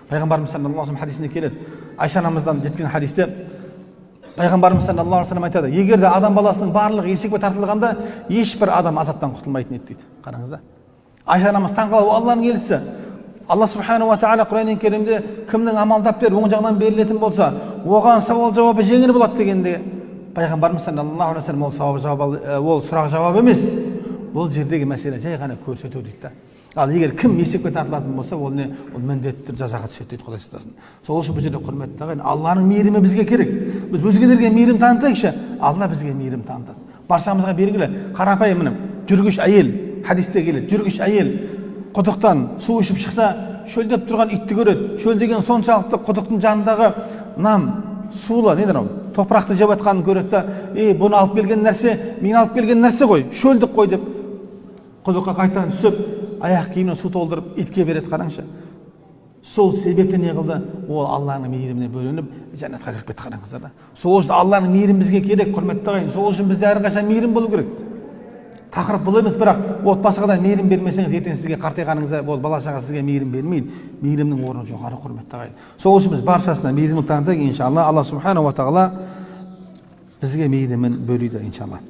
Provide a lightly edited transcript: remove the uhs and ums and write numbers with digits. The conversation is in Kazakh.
Пайғамбарымыз саллаллаху алейхи хадисінде келеді. Айша анамыздан жеткен хадисте Пайғамбарымыз саллаллаху алейхи айтады: егер де адам баласының барлығы есекке тартылғанда ешбір адам азаптан құтылмайтын еді дейді. Қараңыз да. Айша анамыз таңғалып, Алланың елшісі, Алла субханаху ва тағала Құран Кәрімде кімнің амалдап бер оң жағынан берілетін болса, оған сауал жауабы жеңіл болады дегенде, Пайғамбарымыз саллаллаху алейхи вассалам ол сұрақ жауап емес. Бұл жердегі мәселе жай ғана көрсету дейді да. Ал егер кім есепке тартылатын болса, ол не? Ол міндетті жазаға түседі дейді, Құдай сақтасын. Сол үшін бұл жерде құрметті ағайын, Алланың мейірімі бізге керек. Біз өзгелерге мейірім танытайықшы, Алла бізге мейірім танытады. Баршамызға белгілі, қарапайым міне, жүргіш әйел, хадисте келеді, жүргіш әйел құдықтан су ішіп шықса, шөлдеп тұрған итті көреді. Шөл деген соншалықты құдықтың жанындағы сулы, неден ол? Топырақты жеп жатқанын көреді да, бұны алып келген нәрсе, мен алып келген нәрсе ғой, шөлдік қой деп құдыққа қайтадан түсіп, аяқ киіміне су толтырып итке береді. Қараңызшы. Сол себепті не қылды? Ол Алланың мейіріміне бөленіп, жәннатқа кіріп кетті. Қараңыздар да. Сол үшін Алланың мейірімі бізге керек, құрметті ағайын. Сол үшін бізде әрқашан мейірім болу керек. Тақырып бұл емес, бірақ отбасыға да мейірім бермесеңіз, ертең сізге қартайғаныңызда ол бала шаға сізге мейірім бермейді. Мейірімнің орны жоғары, құрметті ағайын. Сол үшін біз баршасына мейірімді танытайық, иншалла. Алла субханаху ва тағала бізге мейірімін бөлейді, иншалла.